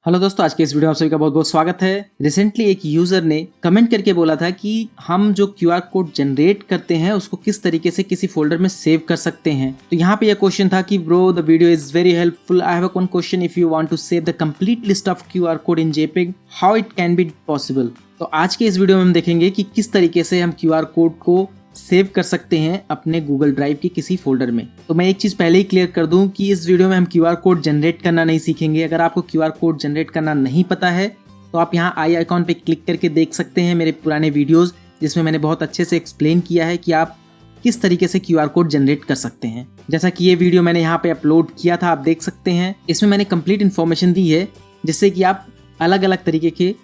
Hello दोस्तों, आज के इस वीडियो में आप सभी का बहुत बहुत स्वागत है। रिसेंटली एक यूजर ने कमेंट करके बोला था कि हम जो क्यूआर कोड जनरेट करते हैं उसको किस तरीके से किसी फोल्डर में सेव कर सकते हैं। तो यहाँ पे यह क्वेश्चन था कि bro the video is very helpful, I have a one question, if you want to save the complete list of QR code in JPEG how it can be possible. तो आज के इस वीडियो में हम देखेंगे कि किस तरीके से हम क्यूआर कोड को सेव कर सकते हैं अपने गूगल ड्राइव के किसी फोल्डर में। तो मैं एक चीज पहले ही क्लियर कर दूं कि इस वीडियो में हम क्यूआर कोड जनरेट करना नहीं सीखेंगे। अगर आपको क्यूआर कोड जनरेट करना नहीं पता है तो आप यहाँ आई आइकॉन पे क्लिक करके देख सकते हैं मेरे पुराने वीडियोस, जिसमें मैंने बहुत अच्छे से एक्सप्लेन किया है कि आप किस तरीके से क्यूआर कोड जनरेट कर सकते हैं। जैसा कि ये वीडियो मैंने यहाँ पे अपलोड किया था, आप देख सकते हैं। इसमें मैंने कंप्लीट इन्फॉर्मेशन दी है जिससे कि आप अलग अलग तरीके के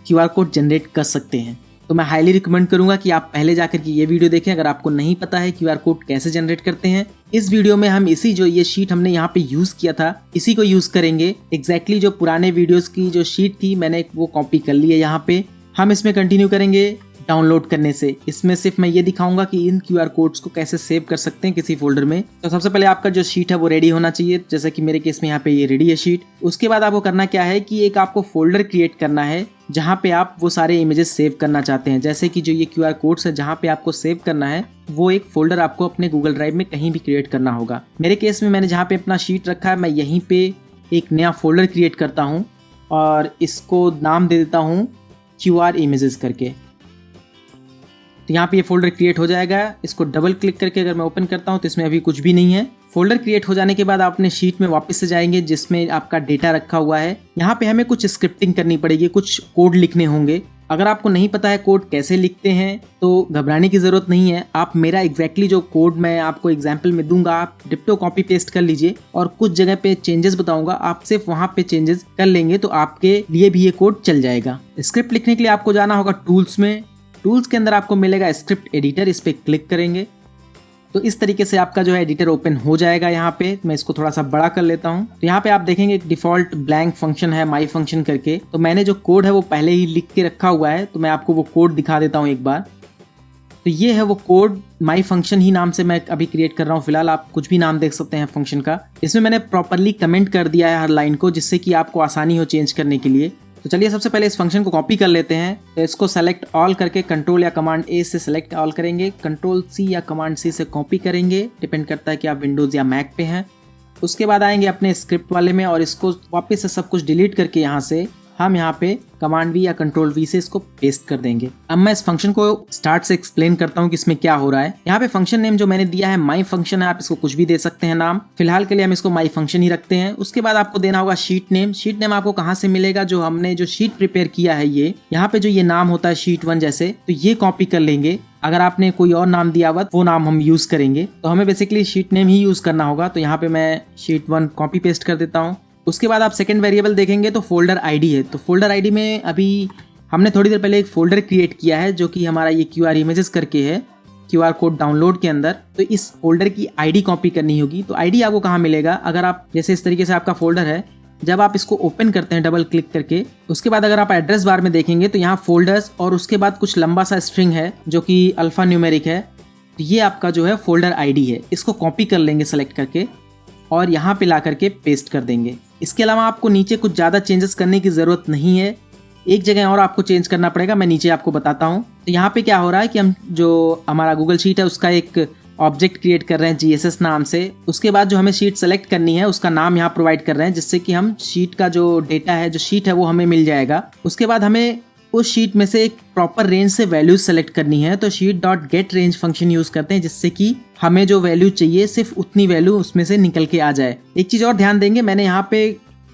क्यूआर कोड जनरेट कर सकते हैं। तो मैं हाईली रिकमेंड करूंगा कि आप पहले जाकर के ये वीडियो देखें अगर आपको नहीं पता है क्यूआर कोड कैसे जनरेट करते हैं। इस वीडियो में हम ये शीट हमने यहाँ पे यूज किया था, इसी को यूज करेंगे। एग्जैक्टली जो पुराने वीडियोस की जो शीट थी मैंने वो कॉपी कर ली है। यहाँ पे हम इसमें कंटिन्यू करेंगे डाउनलोड करने से। इसमें सिर्फ मैं ये दिखाऊंगा कि इन क्यूआर कोड्स को कैसे सेव कर सकते हैं किसी फोल्डर में। तो सबसे पहले आपका जो शीट है वो रेडी होना चाहिए, जैसे कि मेरे केस में यहाँ पे ये रेडी है शीट। उसके बाद आपको करना क्या है कि एक आपको फोल्डर क्रिएट करना है जहाँ पे आप वो सारे इमेजेस सेव करना चाहते हैं। जैसे कि जो ये क्यूआर कोड्स है जहाँ पे आपको सेव करना है वो एक फोल्डर आपको अपने गूगल ड्राइव में कहीं भी क्रिएट करना होगा। मेरे केस में मैंने जहाँ पे अपना शीट रखा है मैं यहीं पे एक नया फोल्डर क्रिएट करता हूँ और इसको नाम दे देता हूँ क्यूआर इमेजेस करके। तो यहाँ पे ये फोल्डर क्रिएट हो जाएगा। इसको डबल क्लिक करके अगर मैं ओपन करता हूँ तो इसमें अभी कुछ भी नहीं है। फोल्डर क्रिएट हो जाने के बाद आप अपने शीट में वापस से जाएंगे जिसमें आपका डेटा रखा हुआ है। यहाँ पे हमें कुछ स्क्रिप्टिंग करनी पड़ेगी, कुछ कोड लिखने होंगे। अगर आपको नहीं पता है कोड कैसे लिखते हैं तो घबराने की जरूरत नहीं है। आप मेरा एग्जैक्टली जो कोड मैं आपको एग्जाम्पल में दूंगा आप डिप्टो कॉपी पेस्ट कर लीजिए और कुछ जगह पे चेंजेस बताऊंगा, आप सिर्फ वहाँ पे चेंजेस कर लेंगे तो आपके लिए भी ये कोड चल जाएगा। स्क्रिप्ट लिखने के लिए आपको जाना होगा टूल्स में। टूल्स के अंदर आपको मिलेगा स्क्रिप्ट एडिटर, इस पे क्लिक करेंगे तो इस तरीके से आपका जो है एडिटर ओपन हो जाएगा। यहाँ पे मैं इसको थोड़ा सा बड़ा कर लेता हूँ। तो यहाँ पे आप देखेंगे एक डिफॉल्ट ब्लैंक फंक्शन है माई फंक्शन करके। तो मैंने जो कोड है वो पहले ही लिख के रखा हुआ है, तो मैं आपको वो कोड दिखा देता हूँ एक बार। तो ये है वो कोड, माई फंक्शन ही नाम से मैं अभी क्रिएट कर रहा हूँ। फिलहाल आप कुछ भी नाम देख सकते हैं फंक्शन का। इसमें मैंने प्रॉपरली कमेंट कर दिया है हर लाइन को, जिससे कि आपको आसानी हो चेंज करने के लिए। तो चलिए सबसे पहले इस फंक्शन को कॉपी कर लेते हैं। तो इसको सेलेक्ट ऑल करके कंट्रोल या कमांड ए से सेलेक्ट ऑल करेंगे, कंट्रोल सी या कमांड सी से कॉपी करेंगे, डिपेंड करता है कि आप विंडोज या मैक पे हैं। उसके बाद आएंगे अपने स्क्रिप्ट वाले में और इसको वापस से सब कुछ डिलीट करके यहाँ से हम यहाँ पे कमांड वी या कंट्रोल वी से इसको पेस्ट कर देंगे। अब मैं इस फंक्शन को स्टार्ट से एक्सप्लेन करता हूँ कि इसमें क्या हो रहा है। यहाँ पे फंक्शन नेम जो मैंने दिया है माई फंक्शन है, आप इसको कुछ भी दे सकते हैं नाम। फिलहाल के लिए हम इसको माई फंक्शन ही रखते हैं। उसके बाद आपको देना होगा शीट नेम। शीट नेम आपको कहाँ से मिलेगा, जो हमने जो शीट प्रिपेयर किया है ये यहाँ पे जो ये नाम होता है शीट 1 जैसे, तो ये कॉपी कर लेंगे। अगर आपने कोई और नाम दिया हुआ वो नाम हम यूज करेंगे, तो हमें बेसिकली शीट नेम ही यूज करना होगा। तो यहाँ पे मैं शीट 1 कॉपी पेस्ट कर देता हूँ। उसके बाद आप सेकंड वेरिएबल देखेंगे तो फोल्डर आईडी है। तो फोल्डर आईडी में अभी हमने थोड़ी देर पहले एक फोल्डर क्रिएट किया है जो कि हमारा ये क्यूआर इमेजेस करके है, क्यूआर कोड डाउनलोड के अंदर। तो इस फोल्डर की आईडी कॉपी करनी होगी। तो आईडी आपको कहाँ मिलेगा, अगर आप जैसे इस तरीके से आपका फोल्डर है, जब आप इसको ओपन करते हैं डबल क्लिक करके, उसके बाद अगर आप एड्रेस बार में देखेंगे तो यहाँ फोल्डर्स और उसके बाद कुछ लंबा सा स्ट्रिंग है जो कि अल्फा न्यूमेरिक है। तो ये आपका जो है फोल्डर आईडी है। इसको कॉपी कर लेंगे सेलेक्ट करके और यहाँ पे ला करके पेस्ट कर देंगे। इसके अलावा आपको नीचे कुछ ज़्यादा चेंजेस करने की ज़रूरत नहीं है। एक जगह और आपको चेंज करना पड़ेगा, मैं नीचे आपको बताता हूँ। तो यहाँ पे क्या हो रहा है कि हम जो हमारा गूगल शीट है उसका एक ऑब्जेक्ट क्रिएट कर रहे हैं GSS नाम से। उसके बाद जो हमें शीट सेलेक्ट करनी है उसका नाम यहाँ प्रोवाइड कर रहे हैं, जिससे कि हम शीट का जो डेटा है, जो शीट है वो हमें मिल जाएगा। उसके बाद हमें उस शीट में से एक प्रॉपर रेंज से वैल्यूज सेलेक्ट करनी है। तो sheet dot gate range function use करते हैं, जिससे कि हमें जो वैल्यू चाहिए सिर्फ उतनी वैल्यू उसमें से निकल के आ जाए। एक चीज और ध्यान देंगे, मैंने यहाँ पे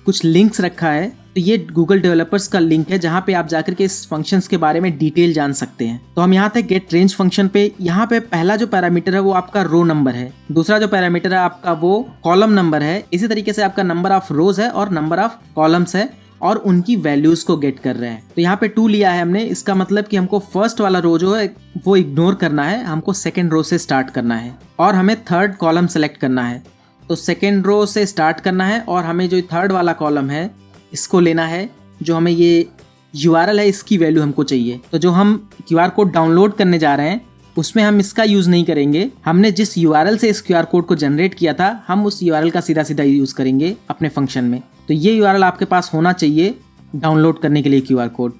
कुछ लिंक्स रखा है। तो ये गूगल डेवलपर्स का लिंक है जहाँ पे आप जाकर के इस फंक्शंस के बारे में डिटेल जान सकते हैं। तो हम यहाँ थे गेट रेंज फंक्शन पे। यहाँ पे पहला जो पैरामीटर है वो आपका रो नंबर है, दूसरा जो पैरामीटर है आपका वो कॉलम नंबर है। इसी तरीके से आपका नंबर ऑफ रोज है और नंबर ऑफ कॉलम्स है और उनकी वैल्यूज को गेट कर रहे हैं। तो यहाँ पे 2 लिया है हमने, इसका मतलब कि हमको फर्स्ट वाला रो जो है वो इग्नोर करना है, हमको सेकेंड रो से स्टार्ट करना है और हमें थर्ड कॉलम सेलेक्ट करना है। तो सेकेंड रो से स्टार्ट करना है और हमें जो थर्ड वाला कॉलम है इसको लेना है, जो हमें ये URL है इसकी वैल्यू हमको चाहिए। तो जो हम क्यूआर कोड डाउनलोड करने जा रहे हैं उसमें हम इसका यूज नहीं करेंगे। हमने जिस URL से इस क्यूआर कोड को जनरेट किया था हम उस URL का सीधा सीधा यूज करेंगे अपने फंक्शन में। तो ये URL आपके पास होना चाहिए डाउनलोड करने के लिए QR कोड।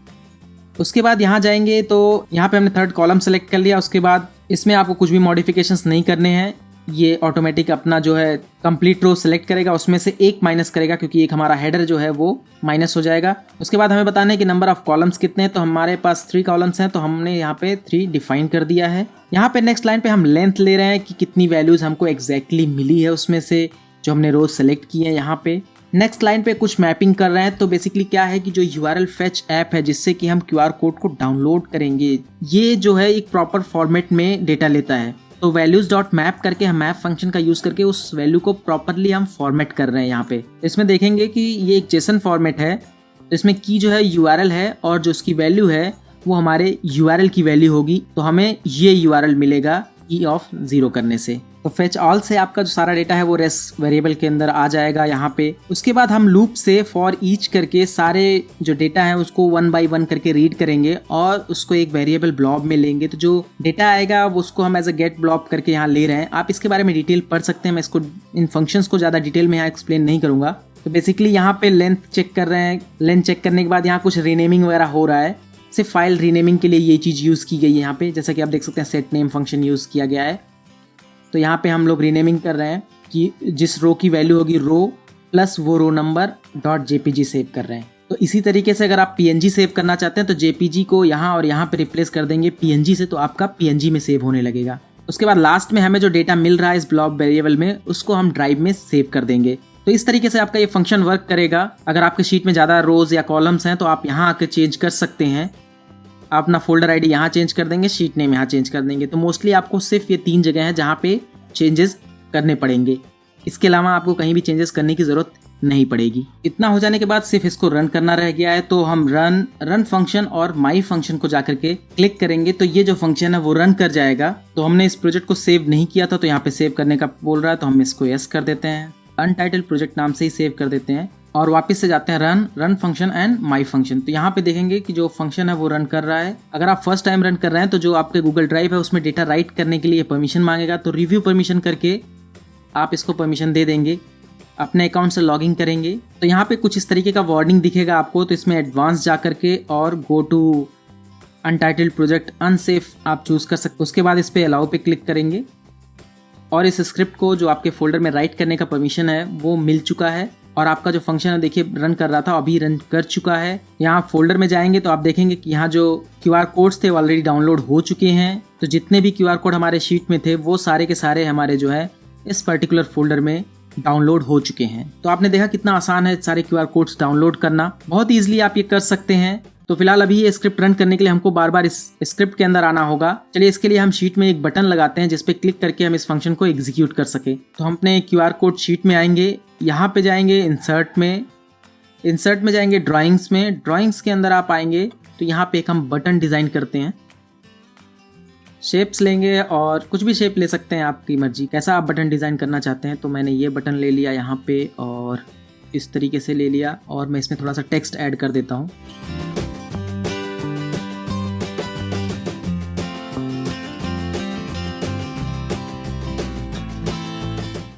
उसके बाद यहाँ जाएंगे तो यहाँ पे हमने थर्ड कॉलम सेलेक्ट कर लिया। उसके बाद इसमें आपको कुछ भी मॉडिफिकेशंस नहीं करने हैं, ये ऑटोमेटिक अपना जो है कंप्लीट रो सेलेक्ट करेगा, उसमें से एक माइनस करेगा क्योंकि एक हमारा हेडर जो है वो माइनस हो जाएगा। उसके बाद हमें बताना है कि नंबर ऑफ कॉलम्स कितने हैं, तो हमारे पास 3 कॉलम्स हैं तो हमने यहाँ पे 3 डिफाइन कर दिया है। यहाँ पे नेक्स्ट लाइन पे हम लेंथ ले रहे हैं कि कितनी वैल्यूज हमको एग्जैक्टली मिली है उसमें से जो हमने रोज सेलेक्ट की है। यहाँ पे नेक्स्ट लाइन पे कुछ मैपिंग कर रहे हैं, तो बेसिकली क्या है कि जो URL फेच ऐप है जिससे कि हम QR कोड को डाउनलोड करेंगे, ये जो है एक प्रॉपर फॉर्मेट में डेटा लेता है। तो वैल्यूज डॉट मैप करके हम मैप फंक्शन का यूज करके उस वैल्यू को प्रॉपरली हम फॉर्मेट कर रहे हैं। यहाँ पे इसमें देखेंगे कि ये एक जेसन फॉर्मेट है, तो इसमें की जो है URL है और जो उसकी वैल्यू है वो हमारे URL की वैल्यू होगी, तो हमें ये URL मिलेगा की ऑफ 0 करने से। तो फेच ऑल से आपका जो सारा डेटा है वो रेस्ट वेरिएबल के अंदर आ जाएगा यहाँ पे। उसके बाद हम लूप से फॉर ईच करके सारे जो डेटा है उसको 1 बाय 1 करके रीड करेंगे और उसको एक वेरिएबल ब्लॉब में लेंगे। तो जो डेटा आएगा वो उसको हम एज अ गेट ब्लॉब करके यहाँ ले रहे हैं। आप इसके बारे में डिटेल पढ़ सकते हैं, मैं इसको इन फंक्शंस को ज़्यादा डिटेल में यहाँ एक्सप्लेन नहीं करूँगा। तो बेसिकली यहाँ पे लेंथ चेक कर रहे हैं, लेंथ चेक करने के बाद यहाँ कुछ रीनेमिंग वगैरह हो रहा है, सिर्फ फाइल रीनेमिंग के लिए ये चीज़ यूज़ की गई है यहाँ पे। जैसा कि आप देख सकते हैं सेट नेम फंक्शन यूज़ किया गया है। तो यहाँ पे हम लोग रीनेमिंग कर रहे हैं कि जिस रो की वैल्यू होगी रो प्लस वो रो नंबर .jpg सेव कर रहे हैं। तो इसी तरीके से अगर आप PNG सेव करना चाहते हैं तो JPG को यहाँ और यहाँ पे रिप्लेस कर देंगे PNG से, तो आपका PNG में सेव होने लगेगा। उसके बाद लास्ट में हमें जो डेटा मिल रहा है इस ब्लॉब वेरिएबल में उसको हम ड्राइव में सेव कर देंगे। तो इस तरीके से आपका ये फंक्शन वर्क करेगा। अगर आपके शीट में ज़्यादा रोज या कॉलम्स हैं तो आप यहाँ आकर चेंज कर सकते हैं। आप अपना फोल्डर आईडी यहाँ चेंज कर देंगे, शीट नेम यहाँ चेंज कर देंगे। तो मोस्टली आपको सिर्फ ये 3 जगह हैं जहाँ पे चेंजेस करने पड़ेंगे, इसके अलावा आपको कहीं भी चेंजेस करने की ज़रूरत नहीं पड़ेगी। इतना हो जाने के बाद सिर्फ इसको रन करना रह गया है। तो हम रन फंक्शन और माई फंक्शन को जाकर के क्लिक करेंगे तो ये जो फंक्शन है वो रन कर जाएगा। तो हमने इस प्रोजेक्ट को सेव नहीं किया था तो यहाँ पे सेव करने का बोल रहा है, तो हम इसको यस कर देते हैं, अनटाइटल्ड प्रोजेक्ट नाम से ही सेव कर देते हैं और वापस से जाते हैं run function and my function. तो यहाँ पे देखेंगे कि जो फंक्शन है वो रन कर रहा है। अगर आप फर्स्ट टाइम रन कर रहे हैं तो जो आपके गूगल ड्राइव है उसमें डेटा राइट करने के लिए परमिशन मांगेगा, तो रिव्यू परमिशन करके आप इसको परमिशन दे देंगे, अपने अकाउंट से लॉगिन करेंगे। तो यहाँ पे कुछ इस तरीके का वार्निंग दिखेगा आपको, तो इसमें एडवांस जा करके और go to untitled project unsafe आप चूज़ कर सकते। उसके बाद इस पर अलाउ पे क्लिक करेंगे और इस स्क्रिप्ट को जो आपके फोल्डर में राइट करने का परमिशन है वो मिल चुका है और आपका जो फंक्शन है देखिए रन कर रहा था अभी रन कर चुका है। यहाँ फोल्डर में जाएंगे तो आप देखेंगे कि यहाँ जो QR कोड्स थे वो ऑलरेडी डाउनलोड हो चुके हैं। तो जितने भी QR कोड हमारे शीट में थे वो सारे के सारे हमारे जो है इस पर्टिकुलर फोल्डर में डाउनलोड हो चुके हैं। तो आपने देखा कितना आसान है सारे QR कोड्स डाउनलोड करना, बहुत ईजिली आप ये कर सकते हैं। तो फिलहाल अभी ये स्क्रिप्ट रन करने के लिए हमको बार बार इस स्क्रिप्ट के अंदर आना होगा। चलिए इसके लिए हम शीट में एक बटन लगाते हैं जिस पे क्लिक करके हम इस फंक्शन को एग्जीक्यूट कर सके। तो हम अपने QR कोड शीट में आएंगे, यहाँ पे जाएंगे इंसर्ट में जाएंगे ड्राइंग्स के अंदर आप आएंगे तो यहाँ पे एक हम बटन डिज़ाइन करते हैं। शेप्स लेंगे और कुछ भी शेप ले सकते हैं, आपकी मर्जी कैसा आप बटन डिज़ाइन करना चाहते हैं। तो मैंने ये बटन ले लिया यहाँ पे और इस तरीके से ले लिया और मैं इसमें थोड़ा सा टेक्स्ट ऐड कर देता हूँ।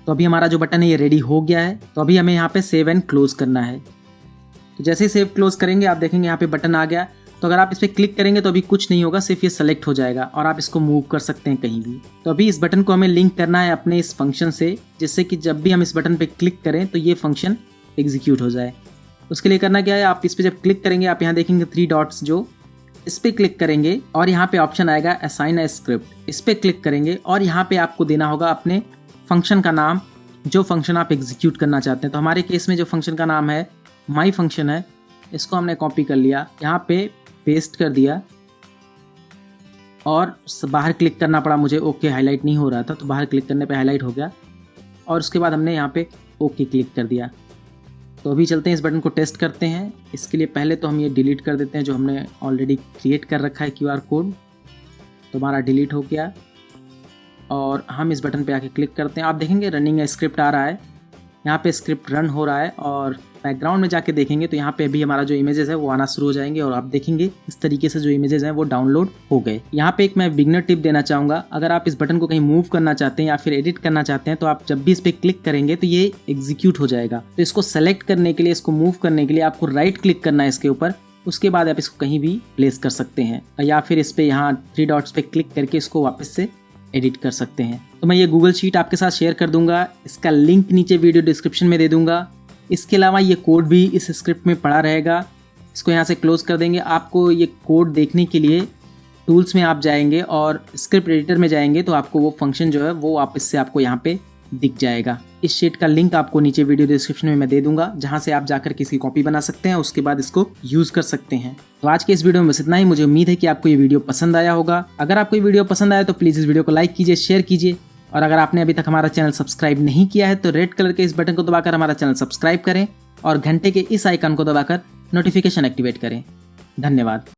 तो अभी हमारा जो बटन है ये रेडी हो गया है। तो अभी हमें यहाँ पे सेव एंड क्लोज करना है। तो जैसे ही सेव क्लोज करेंगे आप देखेंगे यहाँ पे बटन आ गया। तो अगर आप इस पर क्लिक करेंगे तो अभी कुछ नहीं होगा, सिर्फ ये सेलेक्ट हो जाएगा और आप इसको मूव कर सकते हैं कहीं भी। तो अभी इस बटन को हमें लिंक करना है अपने इस फंक्शन से, जिससे कि जब भी हम इस बटन पे क्लिक करें तो ये फंक्शन एग्जीक्यूट हो जाए। उसके लिए करना क्या है, आप इस पर जब क्लिक करेंगे आप यहाँ देखेंगे 3 डॉट्स, जो इस पर क्लिक करेंगे और यहाँ पे ऑप्शन आएगा असाइन अ स्क्रिप्ट, इस पर क्लिक करेंगे और यहाँ पे आपको देना होगा अपने फंक्शन का नाम, जो फंक्शन आप एग्जीक्यूट करना चाहते हैं। तो हमारे केस में जो फंक्शन का नाम है माई फंक्शन है, इसको हमने कॉपी कर लिया, यहाँ पे पेस्ट कर दिया और बाहर क्लिक करना पड़ा मुझे, ओके हाईलाइट नहीं हो रहा था तो बाहर क्लिक करने पे हाईलाइट हो गया और उसके बाद हमने यहाँ पे ओके क्लिक कर दिया। तो अभी चलते हैं इस बटन को टेस्ट करते हैं। इसके लिए पहले तो हम ये डिलीट कर देते हैं जो हमने ऑलरेडी क्रिएट कर रखा है QR कोड। तो हमारा डिलीट हो गया और हम इस बटन पे आके क्लिक करते हैं। आप देखेंगे रनिंग स्क्रिप्ट आ रहा है, यहाँ पे स्क्रिप्ट रन हो रहा है और बैकग्राउंड में जाके देखेंगे तो यहाँ पे अभी हमारा जो इमेजेस है वो आना शुरू हो जाएंगे और आप देखेंगे इस तरीके से जो इमेजेस हैं वो डाउनलोड हो गए। यहाँ पे एक मैं बिगनर टिप देना चाहूंगा, अगर आप इस बटन को कहीं मूव करना चाहते हैं या फिर एडिट करना चाहते हैं तो आप जब भी इस पे क्लिक करेंगे तो ये एग्जीक्यूट हो जाएगा। तो इसको सेलेक्ट करने के लिए, इसको मूव करने के लिए आपको राइट क्लिक करना है इसके ऊपर, उसके बाद आप इसको कहीं भी प्लेस कर सकते हैं या फिर इस पे यहाँ 3 डॉट्स पे क्लिक करके इसको वापस से एडिट कर सकते हैं। तो मैं ये गूगल शीट आपके साथ शेयर कर दूंगा, इसका लिंक नीचे वीडियो डिस्क्रिप्शन में दे दूंगा। इसके अलावा ये कोड भी इस स्क्रिप्ट में पड़ा रहेगा। इसको यहाँ से क्लोज कर देंगे। आपको ये कोड देखने के लिए टूल्स में आप जाएंगे और स्क्रिप्ट एडिटर में जाएंगे तो आपको वो फंक्शन जो है वो वापस से आपको यहाँ पे दिख जाएगा। इस शीट का लिंक आपको नीचे वीडियो डिस्क्रिप्शन में मैं दे दूंगा, जहां से आप जाकर किसी कॉपी बना सकते हैं, उसके बाद इसको यूज कर सकते हैं। तो आज के इस वीडियो में बस इतना ही। मुझे उम्मीद है कि आपको ये वीडियो पसंद आया होगा। अगर आपको ये वीडियो पसंद आया तो प्लीज इस वीडियो को लाइक कीजिए, शेयर कीजिए और अगर आपने अभी तक हमारा चैनल सब्सक्राइब नहीं किया है तो रेड कलर के इस बटन को दबाकर हमारा चैनल सब्सक्राइब करें और घंटे के इस आइकन को दबाकर नोटिफिकेशन एक्टिवेट करें। धन्यवाद।